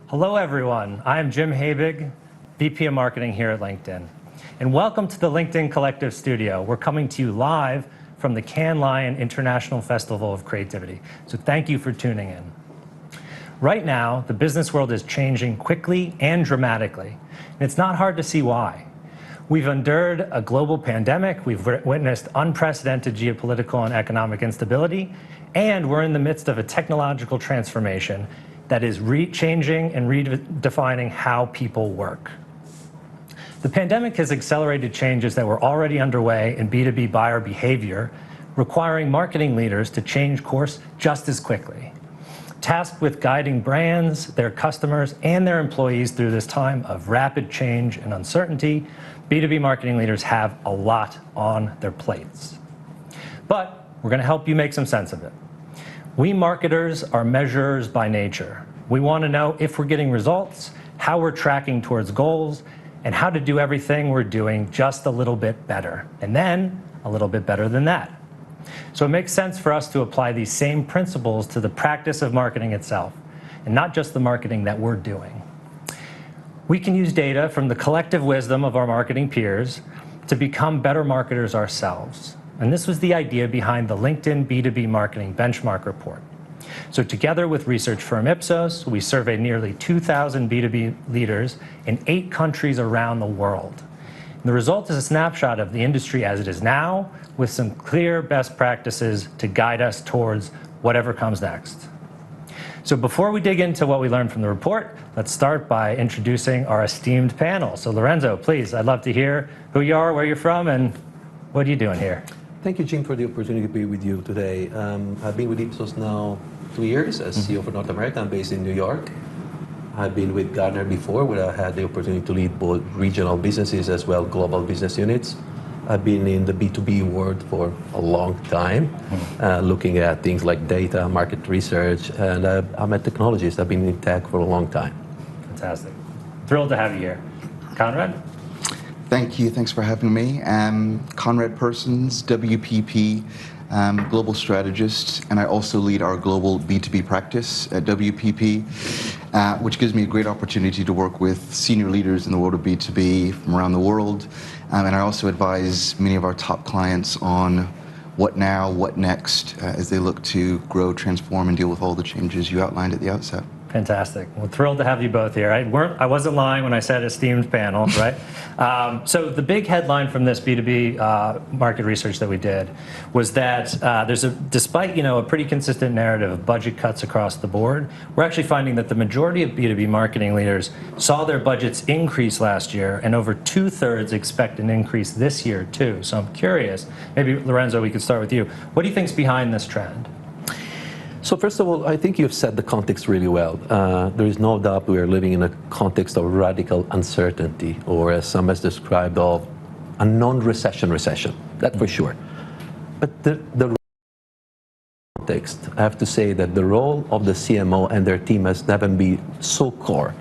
Hello everyone, I'm Jim Habig, VP of Marketing here at LinkedIn. And welcome to the LinkedIn Collective Studio. We're coming to you live from the Cannes Lion International Festival of Creativity. So thank you for tuning in. Right now, the business world is changing quickly and dramatically. And it's not hard to see why. We've endured a global pandemic, we've witnessed unprecedented geopolitical and economic instability, and we're in the midst of a technological transformation that is changing and redefining how people work. The pandemic has accelerated changes that were already underway in B2B buyer behavior, requiring marketing leaders to change course just as quickly. Tasked with guiding brands, their customers, and their employees through this time of rapid change and uncertainty, B2B marketing leaders have a lot on their plates. But we're going to help you make some sense of it. We marketers are measurers by nature. We want to know if we're getting results, how we're tracking towards goals, and how to do everything we're doing just a little bit better, and then a little bit better than that. So it makes sense for us to apply these same principles to the practice of marketing itself, and not just the marketing that we're doing. We can use data from the collective wisdom of our marketing peers to become better marketers ourselves. And this was the idea behind the LinkedIn B2B Marketing Benchmark report. So together with research firm Ipsos, we surveyed nearly 2,000 B2B leaders in 8 countries around the world. And the result is a snapshot of the industry as it is now, with some clear best practices to guide us towards whatever comes next. So before we dig into what we learned from the report, let's start by introducing our esteemed panel. So Lorenzo, please, I'd love to hear who you are, where you're from, and what are you doing here? Thank you, Jim, for the opportunity to be with you today. I've been with Ipsos now 2 years as CEO for North America. I'm based in New York. I've been with Gartner before, where I had the opportunity to lead both regional businesses as well global business units. I've been in the B2B world for a long time, looking at things like data, market research, and I'm a technologist. I've been in tech for a long time. Fantastic. Thrilled to have you here. Conrad? Thank you. Thanks for having me. Conrad Persons, WPP, Global Strategist, and I also lead our global B2B practice at WPP, which gives me a great opportunity to work with senior leaders in the world of B2B from around the world. And I also advise many of our top clients on what now, what next, as they look to grow, transform, and deal with all the changes you outlined at the outset. Fantastic. Well, thrilled to have you both here. I wasn't lying when I said esteemed panel, right? So the big headline from this B2B market research that we did was that despite a pretty consistent narrative of budget cuts across the board, we're actually finding that the majority of B2B marketing leaders saw their budgets increase last year, and over 2/3 expect an increase this year too. So I'm curious, maybe Lorenzo, we could start with you. What do you think's behind this trend? So first of all, I think you've set the context really well. There is no doubt we are living in a context of radical uncertainty, or as some has described, of a non-recession recession, that for sure. But the context, I have to say that the role of the CMO and their team has never been so core,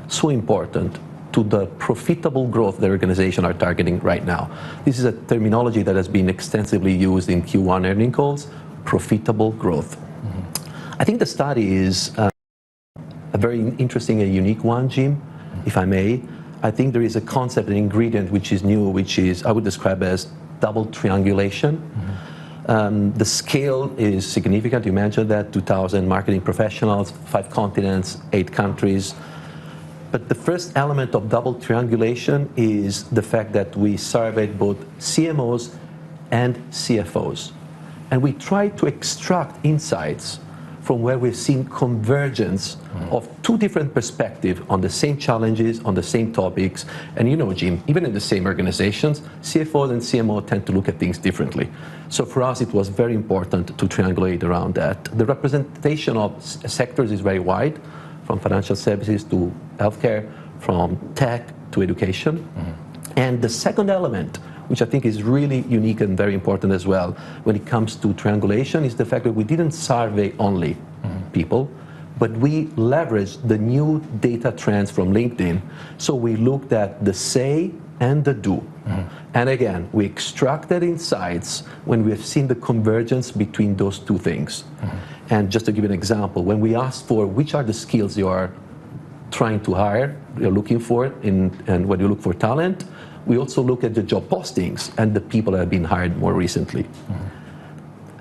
so important to the profitable growth the organization are targeting right now. This is a terminology that has been extensively used in Q1 earnings calls, profitable growth. I think the study is a very interesting and unique one, Jim, if I may. I think there is a concept, an ingredient which is new, which is, I would describe as double triangulation. The scale is significant. You mentioned that, 2,000 marketing professionals, 5 continents, 8 countries. But the first element of double triangulation is the fact that we surveyed both CMOs and CFOs. And we tried to extract insights from where we've seen convergence of 2 different perspectives on the same challenges, on the same topics. And Jim, even in the same organizations, CFOs and CMOs tend to look at things differently. So for us, it was very important to triangulate around that. The representation of sectors is very wide, from financial services to healthcare, from tech to education. And the second element, which I think is really unique and very important as well when it comes to triangulation, is the fact that we didn't survey only people, but we leveraged the new data trends from LinkedIn. So we looked at the say and the do. And again, we extracted insights when we have seen the convergence between those 2 things. And just to give you an example, when we asked for which are the skills you are trying to hire, you're looking for it, and when you look for talent, we also look at the job postings and the people that have been hired more recently.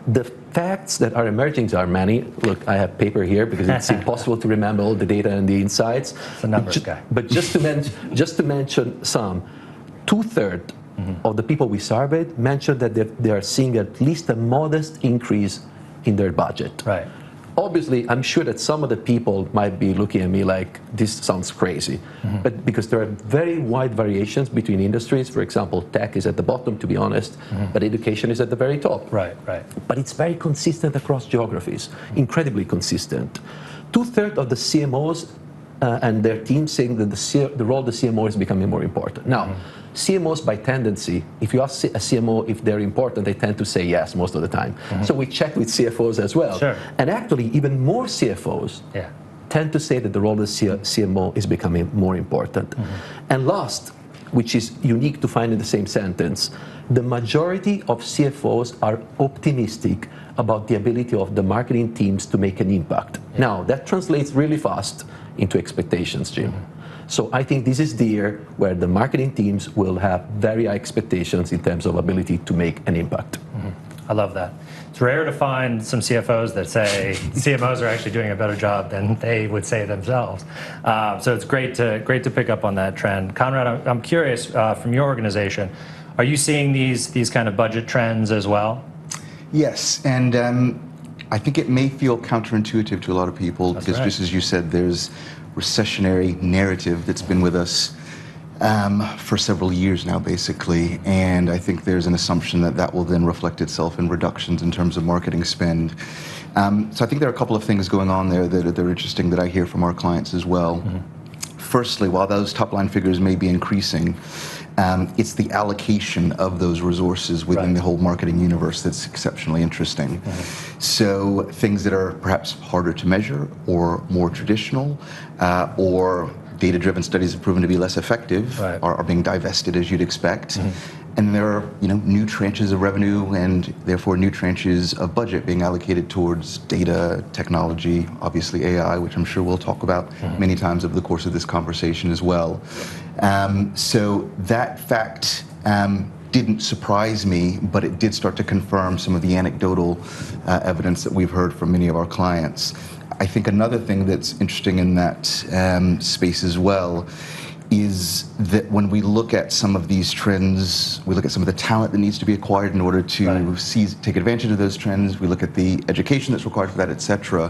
The facts that are emerging are many. Look, I have paper here because it's impossible to remember all the data and the insights. It's a numbers guy. But just to mention some, 2/3 of the people we surveyed mentioned that they are seeing at least a modest increase in their budget. Right. Obviously, I'm sure that some of the people might be looking at me like, this sounds crazy. But because there are very wide variations between industries. For example, tech is at the bottom, to be honest, but education is at the very top. Right, right. But it's very consistent across geographies, incredibly consistent. 2/3 of the CMOs and their teams saying that the role of the CMO is becoming more important. Now, CMOs by tendency, if you ask a CMO if they're important, they tend to say yes most of the time. So we check with CFOs as well. Sure. And actually, even more CFOs tend to say that the role of the CMO is becoming more important. And last, which is unique to find in the same sentence, the majority of CFOs are optimistic about the ability of the marketing teams to make an impact. Now, that translates really fast into expectations, Jim. So I think this is the year where the marketing teams will have very high expectations in terms of ability to make an impact. I love that. It's rare to find some CFOs that say CMOs are actually doing a better job than they would say themselves. So it's great to pick up on that trend. Conrad, I'm curious, from your organization, are you seeing these kind of budget trends as well? Yes, and I think it may feel counterintuitive to a lot of people because just as you said, there's recessionary narrative that's been with us for several years now, basically, and I think there's an assumption that that will then reflect itself in reductions in terms of marketing spend. So I think there are a couple of things going on there that are interesting that I hear from our clients as well. Firstly, while those top-line figures may be increasing, it's the allocation of those resources within the whole marketing universe that's exceptionally interesting. So things that are perhaps harder to measure or more traditional or data-driven studies have proven to be less effective are being divested, as you'd expect. And there are new tranches of revenue and therefore new tranches of budget being allocated towards data, technology, obviously AI, which I'm sure we'll talk about many times over the course of this conversation as well. So that fact didn't surprise me, but it did start to confirm some of the anecdotal evidence that we've heard from many of our clients. I think another thing that's interesting in that space as well is that when we look at some of these trends, we look at some of the talent that needs to be acquired in order to take advantage of those trends. We look at the education that's required for that, et cetera.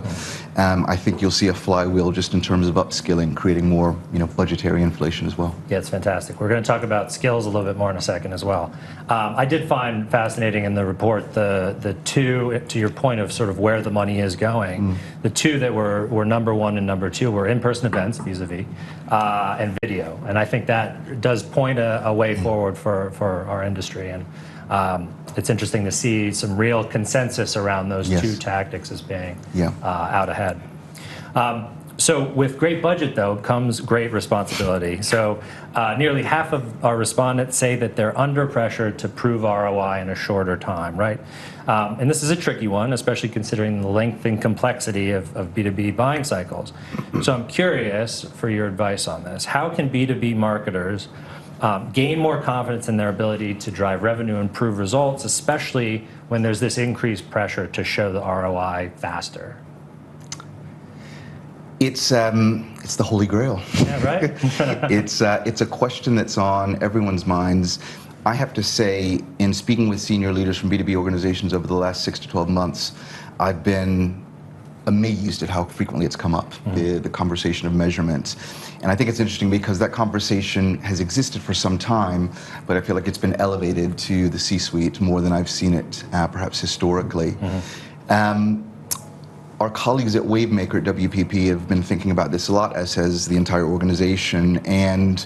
I think you'll see a flywheel just in terms of upskilling, creating more budgetary inflation as well. Yeah, it's fantastic. We're going to talk about skills a little bit more in a second as well. I did find fascinating in the report the two, to your point of sort of where the money is going, the two that were number one and number two were in-person events, vis-a-vis, and video. And I think that does point a way forward for our industry. And it's interesting to see some real consensus around those two tactics as being out ahead. So with great budget, though, comes great responsibility. So nearly half of our respondents say that they're under pressure to prove ROI in a shorter time, right? And this is a tricky one, especially considering the length and complexity of B2B buying cycles. So I'm curious for your advice on this. How can B2B marketers gain more confidence in their ability to drive revenue and improve results, especially when there's this increased pressure to show the ROI faster? It's the Holy Grail. Yeah, right? It's a question that's on everyone's minds. I have to say, in speaking with senior leaders from B2B organizations over the last 6 to 12 months, I've been amazed at how frequently it's come up, the conversation of measurement. And I think it's interesting because that conversation has existed for some time, but I feel like it's been elevated to the C-suite more than I've seen it perhaps historically. Our colleagues at Wavemaker at WPP have been thinking about this a lot, as has the entire organization. And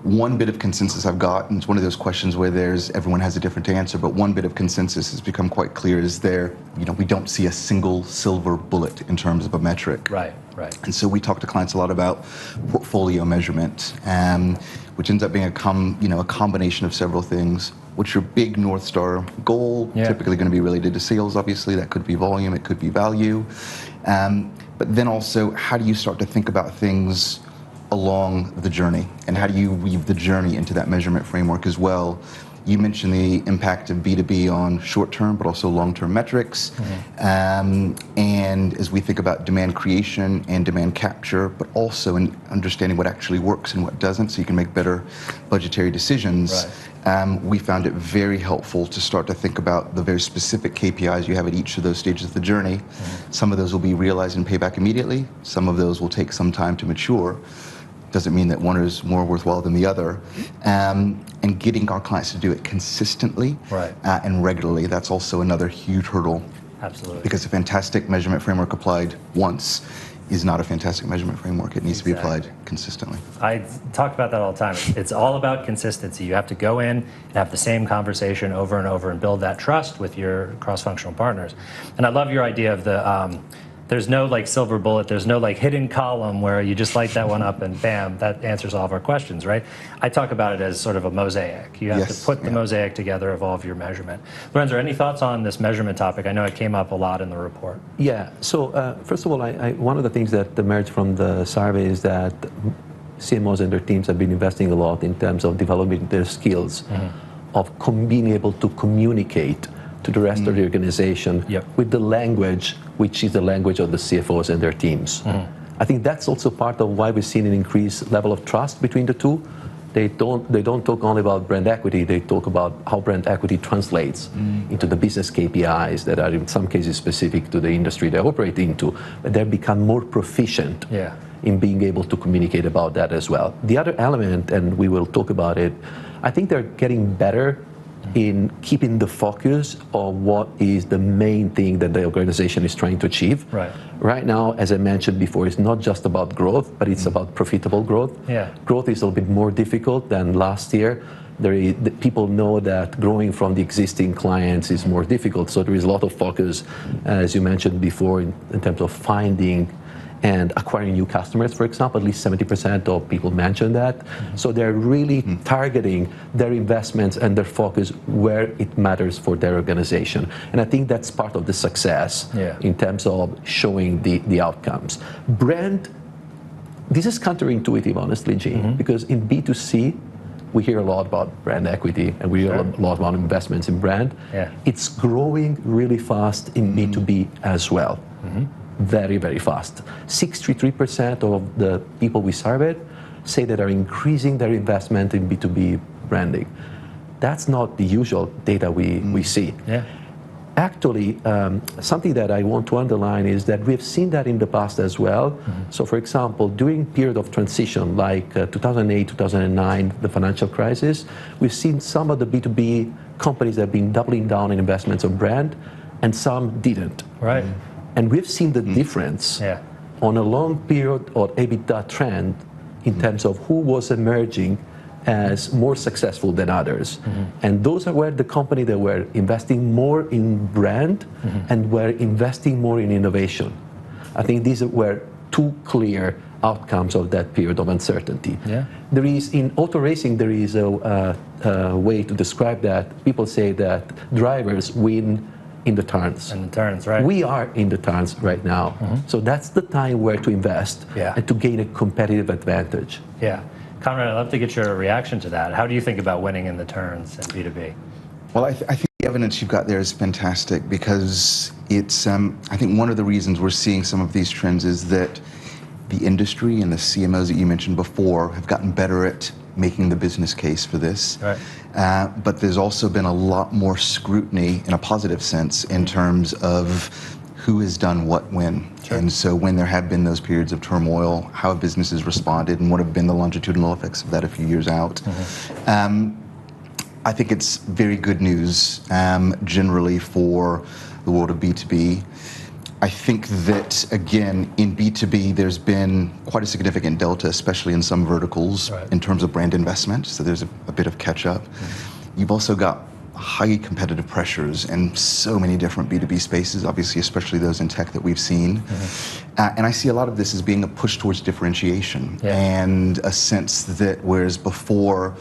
one bit of consensus I've got, and it's one of those questions where everyone has a different answer, but one bit of consensus has become quite clear is we don't see a single silver bullet in terms of a metric. Right. And so we talk to clients a lot about portfolio measurement, which ends up being a combination of several things. What's your big North Star goal? Typically going to be related to sales, obviously. That could be volume, it could be value. But then also, how do you start to think about things along the journey, and how do you weave the journey into that measurement framework as well? You mentioned the impact of B2B on short-term, but also long-term metrics. And as we think about demand creation and demand capture, but also in understanding what actually works and what doesn't, so you can make better budgetary decisions, we found it very helpful to start to think about the very specific KPIs you have at each of those stages of the journey. Some of those will be realized and payback immediately. Some of those will take some time to mature. Doesn't mean that one is more worthwhile than the other. And getting our clients to do it consistently and regularly, that's also another huge hurdle. Absolutely. Because a fantastic measurement framework applied once is not a fantastic measurement framework. It needs to be applied consistently. I talk about that all the time. It's all about consistency. You have to go in and have the same conversation over and over and build that trust with your cross-functional partners. And I love your idea of the there's no like silver bullet, there's no like hidden column where you just light that one up and bam, that answers all of our questions, right? I talk about it as sort of a mosaic. You have to put the mosaic together of all of your measurement. Lorenzo, any thoughts on this measurement topic? I know it came up a lot in the report. Yeah, so first of all, one of the things that emerged from the survey is that CMOs and their teams have been investing a lot in terms of developing their skills of being able to communicate to the rest of the organization with the language, which is the language of the CFOs and their teams. I think that's also part of why we've seen an increased level of trust between the two. They don't talk only about brand equity, they talk about how brand equity translates into the business KPIs that are in some cases specific to the industry they operate into, but they've become more proficient in being able to communicate about that as well. The other element, and we will talk about it, I think they're getting better in keeping the focus on what is the main thing that the organization is trying to achieve. Right now, as I mentioned before, it's not just about growth, but it's about profitable growth. Growth is a little bit more difficult than last year. People know that growing from the existing clients is more difficult, so there is a lot of focus, as you mentioned before, in terms of finding and acquiring new customers, for example. At least 70% of people mention that. So they're really targeting their investments and their focus where it matters for their organization. And I think that's part of the success in terms of showing the outcomes. Brand, this is counterintuitive, honestly, Gene, because in B2C, we hear a lot about brand equity and we hear a lot about investments in brand. It's growing really fast in B2B as well. Very, very fast. 63% of the people we surveyed say that are increasing their investment in B2B branding. That's not the usual data we see. Actually, something that I want to underline is that we've seen that in the past as well. So for example, during period of transition, like 2008, 2009, the financial crisis, we've seen some of the B2B companies that have been doubling down in investments on brand, and some didn't. And we've seen the difference on a long period or EBITDA trend in terms of who was emerging as more successful than others. And those were the companies that were investing more in brand and were investing more in innovation. I think these were two clear outcomes of that period of uncertainty. There is, in auto racing, there is a way to describe that. People say that drivers win in the turns. In the turns, right. We are in the turns right now. So that's the time where to invest and to gain a competitive advantage. Conrad, I'd love to get your reaction to that. How do you think about winning in the turns in B2B? Well, I think the evidence you've got there is fantastic, because it's, I think one of the reasons we're seeing some of these trends is that the industry and the CMOs that you mentioned before have gotten better at making the business case for this. But there's also been a lot more scrutiny in a positive sense in terms of who has done what when. And so when there have been those periods of turmoil, how have businesses responded and what have been the longitudinal effects of that a few years out. I think it's very good news generally for the world of B2B. I think that, again, in B2B, there's been quite a significant delta, especially in some verticals, in terms of brand investment. So there's a bit of catch up. You've also got highly competitive pressures in so many different B2B spaces, obviously, especially those in tech that we've seen. And I see a lot of this as being a push towards differentiation and a sense that whereas before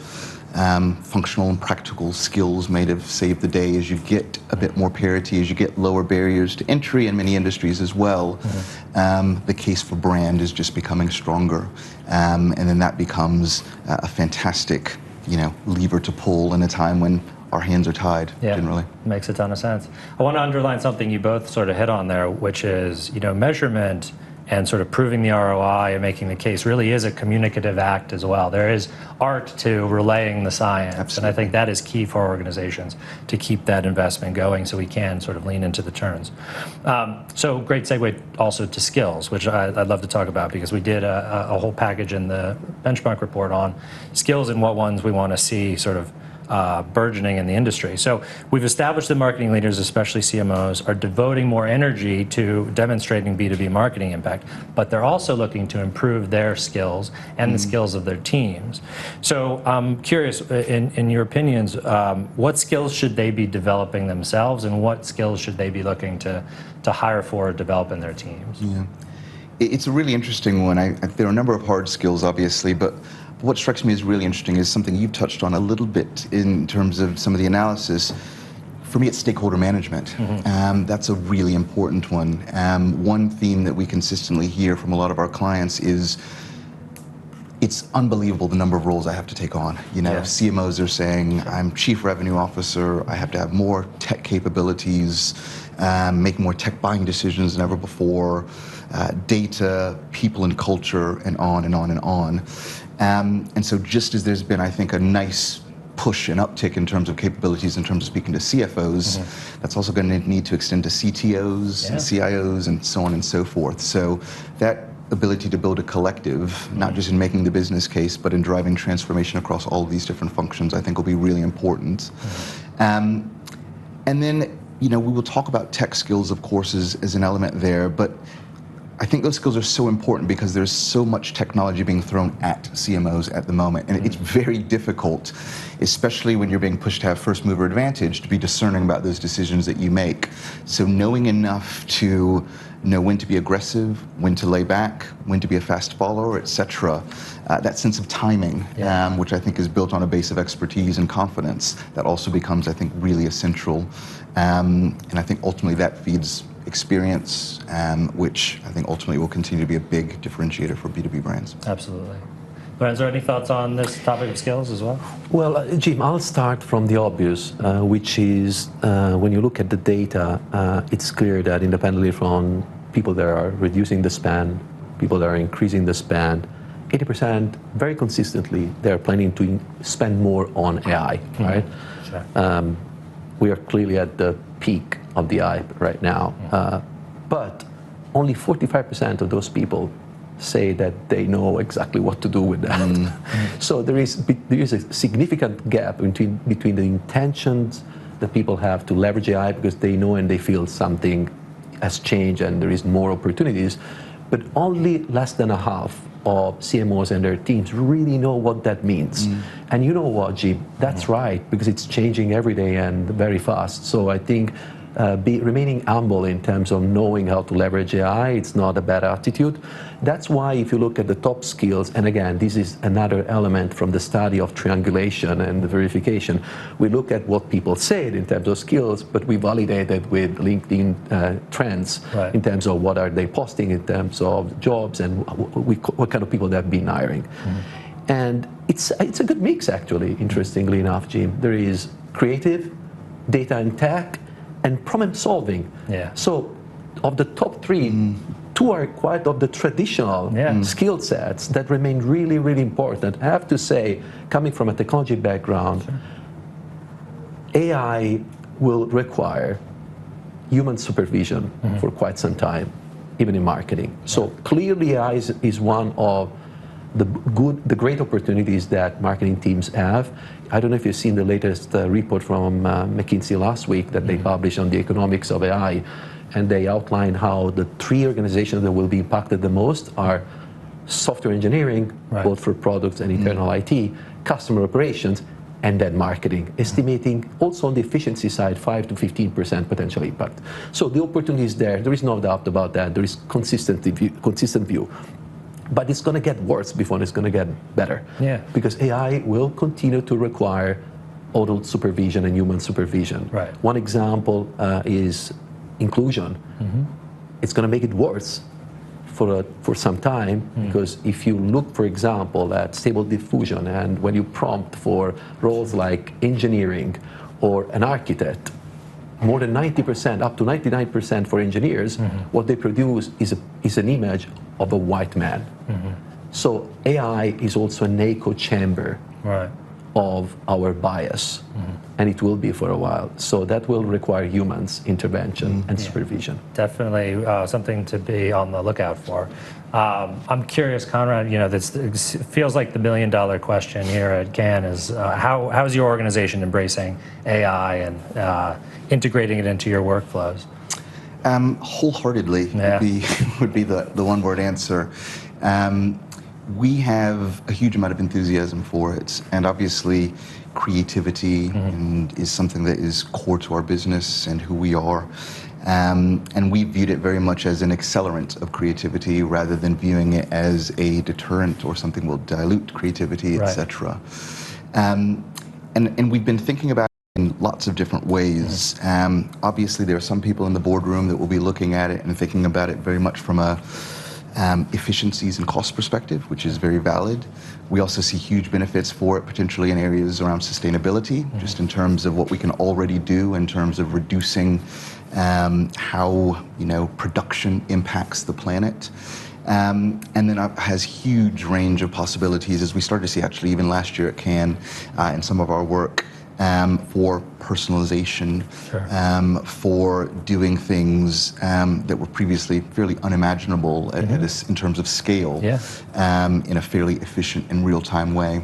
functional and practical skills may have saved the day. As you get a bit more parity, as you get lower barriers to entry in many industries as well, the case for brand is just becoming stronger. And then that becomes a fantastic, lever to pull in a time when our hands are tied, generally. Makes a ton of sense. I want to underline something you both sort of hit on there, which is, measurement and sort of proving the ROI and making the case really is a communicative act as well. There is art to relaying the science. Absolutely. And I think that is key for organizations to keep that investment going so we can sort of lean into the turns. So great segue also to skills, which I'd love to talk about, because we did a whole package in the benchmark report on skills and what ones we want to see sort of burgeoning in the industry. So we've established that marketing leaders, especially CMOs, are devoting more energy to demonstrating B2B marketing impact, but they're also looking to improve their skills and the skills of their teams. So I'm curious, in your opinions, what skills should they be developing themselves, and what skills should they be looking to hire for or develop in their teams? Yeah. It's a really interesting one. There are a number of hard skills, obviously, but what strikes me as really interesting is something you've touched on a little bit in terms of some of the analysis. For me, it's stakeholder management. That's a really important one. One theme that we consistently hear from a lot of our clients is it's unbelievable the number of roles I have to take on. CMOs are saying, I'm chief revenue officer, I have to have more tech capabilities, make more tech buying decisions than ever before, data, people and culture, and on and on and on. And so just as there's been, I think, a nice push and uptick in terms of capabilities, in terms of speaking to CFOs, that's also going to need to extend to CTOs and CIOs and so on and so forth. So that ability to build a collective, not just in making the business case, but in driving transformation across all of these different functions, I think will be really important. And then, we will talk about tech skills, of course, as an element there, but I think those skills are so important because there's so much technology being thrown at CMOs at the moment, and it's very difficult, especially when you're being pushed to have first mover advantage, to be discerning about those decisions that you make. So knowing enough to know when to be aggressive, when to lay back, when to be a fast follower, etc. That sense of timing, which I think is built on a base of expertise and confidence, that also becomes, I think, really essential. And I think ultimately that feeds experience, which I think ultimately will continue to be a big differentiator for B2B brands. Absolutely. Lorenzo, any thoughts on this topic of skills as well? Well, Jim, I'll start from the obvious, which is when you look at the data, it's clear that independently from people that are reducing the spend, people that are increasing the spend, 80% very consistently, they're planning to spend more on AI, right? Sure. We are clearly at the peak of the hype right now, but only 45% of those people say that they know exactly what to do with that. So there is a significant gap between the intentions that people have to leverage AI because they know and they feel something has changed and there is more opportunities, but only less than a half of CMOs and their teams really know what that means. And you know what, Jim, that's right, because it's changing every day and very fast. So I think remaining humble in terms of knowing how to leverage AI, it's not a bad attitude. That's why if you look at the top skills, and again, this is another element from the study of triangulation and the verification, we look at what people said in terms of skills, but we validate it with LinkedIn trends in terms of what are they posting in terms of jobs and what kind of people they've been hiring. And it's a good mix, actually, interestingly enough, Jim. There is creative, data and tech, and problem solving. So of the top three, two are quite of the traditional skill sets that remain really, really important. I have to say, coming from a technology background, AI will require human supervision for quite some time, even in marketing. So clearly AI is one of the great opportunities that marketing teams have. I don't know if you've seen the latest report from McKinsey last week that they published on the economics of AI, and they outline how the three organizations that will be impacted the most are software engineering, both for products and internal IT, customer operations, and then marketing, estimating also on the efficiency side 5 to 15% potential impact. So the opportunity is there. There is no doubt about that. There is consistent view. But it's going to get worse before it's going to get better. Yeah. Because AI will continue to require auto supervision and human supervision. Right. One example is inclusion. It's going to make it worse for some time, because if you look, for example, at stable diffusion, and when you prompt for roles like engineering or an architect, more than 90%, up to 99% for engineers, what they produce is an image of a white man. So AI is also an echo chamber of our bias, and it will be for a while. So that will require humans' intervention and supervision. Definitely something to be on the lookout for. I'm curious, Conrad, this feels like the $1 million question here at Cannes is how is your organization embracing AI and integrating it into your workflows? Wholeheartedly would be the one-word answer. We have a huge amount of enthusiasm for it, and obviously creativity is something that is core to our business and who we are. And we viewed it very much as an accelerant of creativity rather than viewing it as a deterrent or something will dilute creativity, etc. And we've been thinking about it in lots of different ways. Obviously, there are some people in the boardroom that will be looking at it and thinking about it very much from a efficiencies and cost perspective, which is very valid. We also see huge benefits for it potentially in areas around sustainability, just in terms of what we can already do in terms of reducing how production impacts the planet. And then it has huge range of possibilities, as we started to see actually even last year at Cannes in some of our work, for personalization, for doing things that were previously fairly unimaginable in terms of scale, in a fairly efficient and real-time way.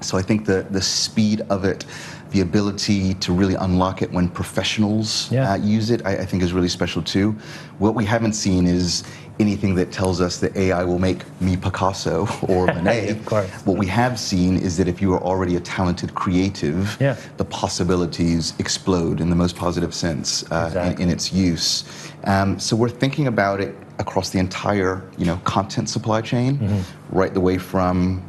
So I think the speed of it, the ability to really unlock it when professionals use it, I think is really special too. What we haven't seen is anything that tells us that AI will make me Picasso or Monet. Of course. What we have seen is that if you are already a talented creative, the possibilities explode in the most positive sense in its use. So we're thinking about it across the entire content supply chain, right the way from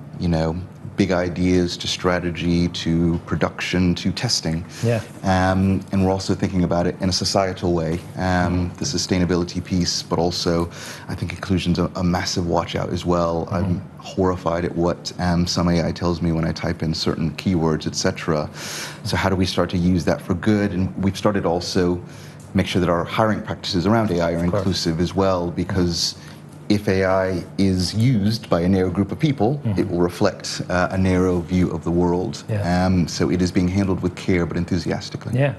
big ideas to strategy to production to testing. And we're also thinking about it in a societal way, the sustainability piece, but also I think inclusion's a massive watch out as well. I'm horrified at what some AI tells me when I type in certain keywords, etc. So how do we start to use that for good? And we've started also make sure that our hiring practices around AI are inclusive as well, because if AI is used by a narrow group of people, it will reflect a narrow view of the world. So it is being handled with care, but enthusiastically. Yeah,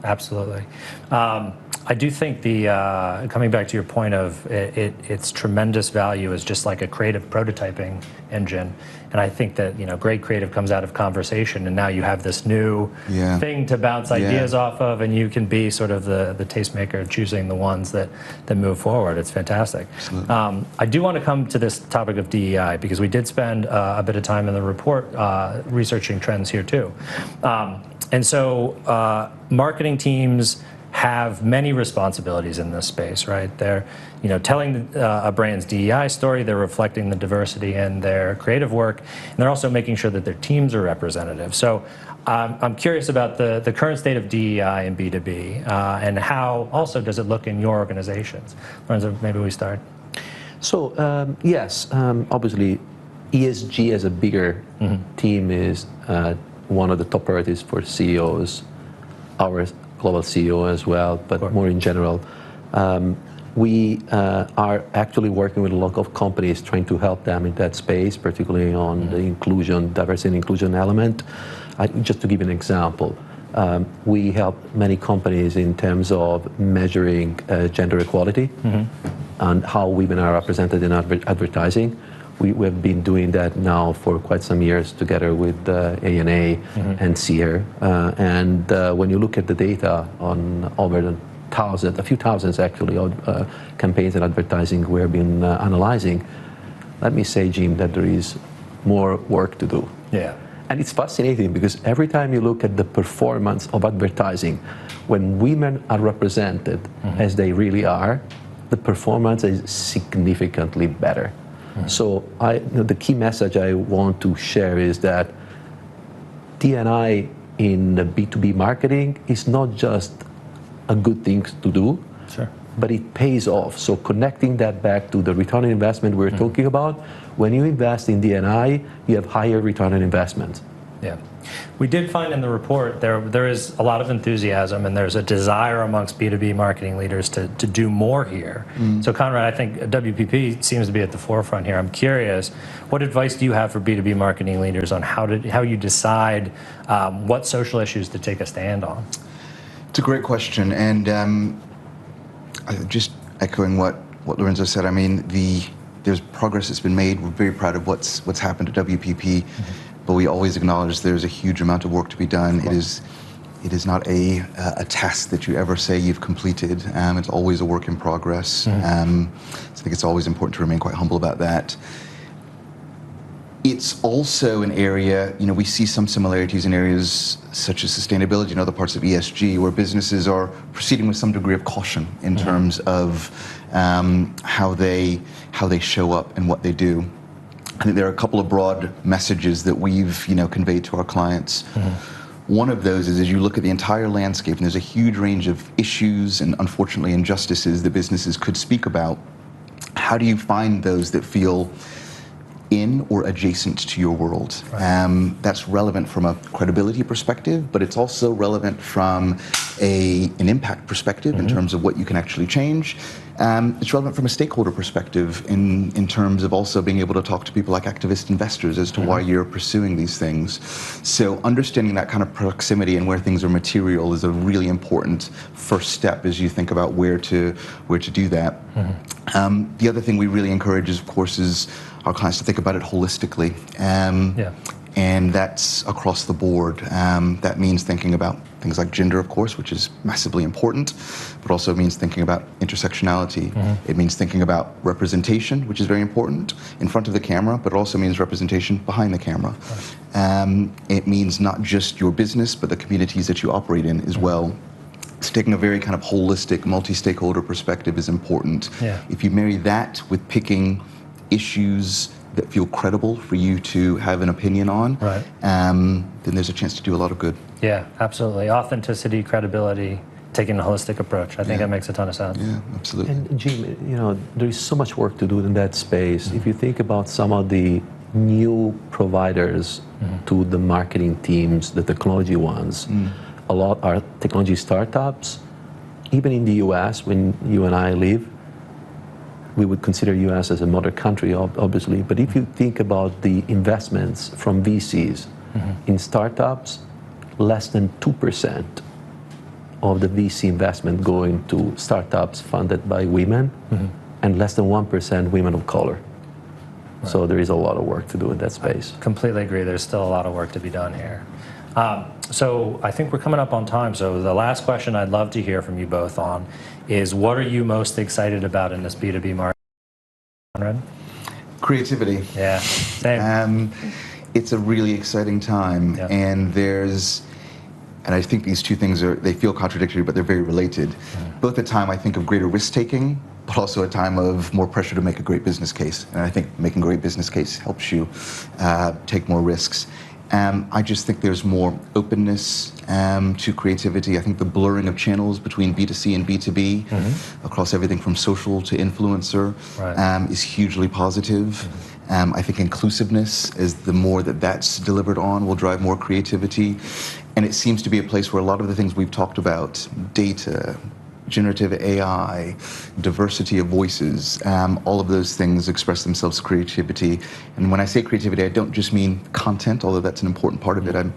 absolutely. I do think coming back to your point of its tremendous value is just like a creative prototyping engine. And I think that great creative comes out of conversation, and now you have this new thing to bounce ideas off of, and you can be sort of the tastemaker, choosing the ones that move forward. It's fantastic. I do want to come to this topic of DEI, because we did spend a bit of time in the report researching trends here too. And so marketing teams have many responsibilities in this space, right? They're telling a brand's DEI story, they're reflecting the diversity in their creative work, and they're also making sure that their teams are representative. So I'm curious about the current state of DEI in B2B, and how also does it look in your organizations? Lorenzo, maybe we start. So yes, obviously ESG as a bigger team is one of the top priorities for CEOs, our global CEO as well, but more in general. We are actually working with a lot of companies trying to help them in that space, particularly on the inclusion, diversity and inclusion element. Just to give an example, we help many companies in terms of measuring gender equality and how women are represented in advertising. We have been doing that now for quite some years together with ANA and SEER. And when you look at the data on over a few thousands actually of campaigns and advertising we have been analyzing, let me say, Jim, that there is more work to do. And it's fascinating because every time you look at the performance of advertising, when women are represented as they really are, the performance is significantly better. So the key message I want to share is that D&I in B2B marketing is not just a good thing to do, Sure. but it pays off. So connecting that back to the return on investment we're talking about, when you invest in D&I, you have higher return on investment. Yeah. We did find in the report there is a lot of enthusiasm and there's a desire amongst B2B marketing leaders to do more here. So Conrad, I think WPP seems to be at the forefront here. I'm curious, what advice do you have for B2B marketing leaders on how you decide what social issues to take a stand on? It's a great question, and just echoing what Lorenzo said, I mean, there's progress that's been made. We're very proud of what's happened at WPP. But we always acknowledge there's a huge amount of work to be done. It is not a task that you ever say you've completed. It's always a work in progress. So I think it's always important to remain quite humble about that. It's also an area, we see some similarities in areas such as sustainability and other parts of ESG, where businesses are proceeding with some degree of caution in terms of how they show up and what they do. I think there are a couple of broad messages that we've conveyed to our clients. One of those is, as you look at the entire landscape, and there's a huge range of issues and unfortunately injustices that businesses could speak about, how do you find those that feel in or adjacent to your world? Right. That's relevant from a credibility perspective, but it's also relevant from an impact perspective in terms of what you can actually change. It's relevant from a stakeholder perspective in terms of also being able to talk to people like activist investors as to why you're pursuing these things. So understanding that kind of proximity and where things are material is a really important first step as you think about where to do that. The other thing we really encourage is, of course, is our clients to think about it holistically. And that's across the board. That means thinking about things like gender, of course, which is massively important, but also means thinking about intersectionality. It means thinking about representation, which is very important, in front of the camera, but it also means representation behind the camera. It means not just your business, but the communities that you operate in as well. So taking a very kind of holistic, multi-stakeholder perspective is important. If you marry that with picking issues that feel credible for you to have an opinion on, then there's a chance to do a lot of good. Yeah, absolutely. Authenticity, credibility, taking a holistic approach. I think that makes a ton of sense. Yeah, absolutely. And Jim, there is so much work to do in that space. If you think about some of the new providers to the marketing teams, the technology ones, a lot are technology startups. Even in the US, when you and I live, we would consider US as a mother country, obviously, but if you think about the investments from VCs in startups, less than 2% of the VC investment going to startups funded by women, and less than 1% women of color. So there is a lot of work to do in that space. I completely agree. There's still a lot of work to be done here. So I think we're coming up on time. So the last question I'd love to hear from you both on is, what are you most excited about in this B2B market, Conrad? Creativity. Yeah, same. It's a really exciting time, and I think these two things they feel contradictory, but they're very related. Both a time, I think, of greater risk-taking, but also a time of more pressure to make a great business case. And I think making a great business case helps you take more risks. I just think there's more openness to creativity. I think the blurring of channels between B2C and B2B across everything from social to influencer is hugely positive. I think inclusiveness is the more that's delivered on will drive more creativity. And it seems to be a place where a lot of the things we've talked about, data, generative AI, diversity of voices, all of those things express themselves as creativity. And when I say creativity, I don't just mean content, although that's an important part of it. I'm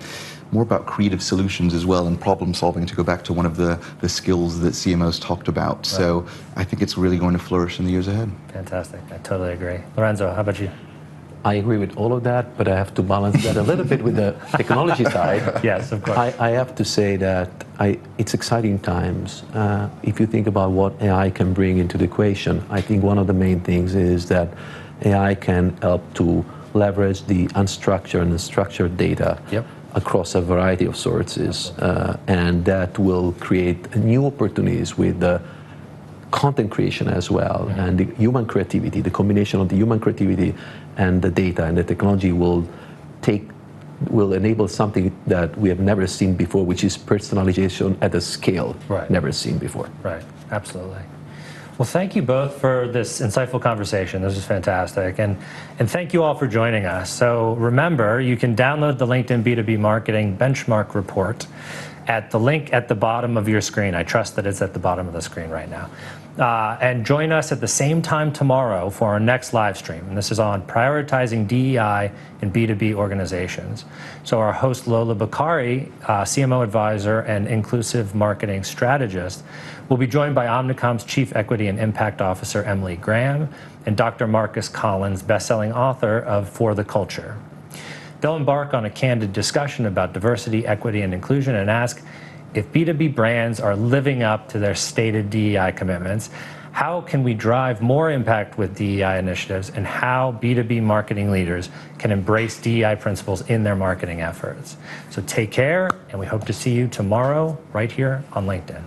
more about creative solutions as well, and problem solving, to go back to one of the skills that CMOs talked about. So I think it's really going to flourish in the years ahead. Fantastic. I totally agree. Lorenzo, how about you? I agree with all of that, but I have to balance that a little bit with the technology side. Yes, of course. I have to say that it's exciting times. If you think about what AI can bring into the equation, I think one of the main things is that AI can help to leverage the unstructured and structured data across a variety of sources, and that will create new opportunities with content creation as well, and the human creativity, the combination of the human creativity and the data and the technology will enable something that we have never seen before, which is personalization at a scale never seen before. Right, absolutely. Well, thank you both for this insightful conversation. This was fantastic. And thank you all for joining us. So remember, you can download the LinkedIn B2B Marketing Benchmark report at the link at the bottom of your screen. I trust that it's at the bottom of the screen right now. And join us at the same time tomorrow for our next live stream. And this is on prioritizing DEI in B2B organizations. So our host Lola Bakari, CMO advisor and inclusive marketing strategist, will be joined by Omnicom's Chief Equity and Impact Officer Emily Graham and Dr. Marcus Collins, best-selling author of For the Culture. They'll embark on a candid discussion about diversity, equity, and inclusion and ask if B2B brands are living up to their stated DEI commitments, how can we drive more impact with DEI initiatives, and how B2B marketing leaders can embrace DEI principles in their marketing efforts. So take care, and we hope to see you tomorrow right here on LinkedIn.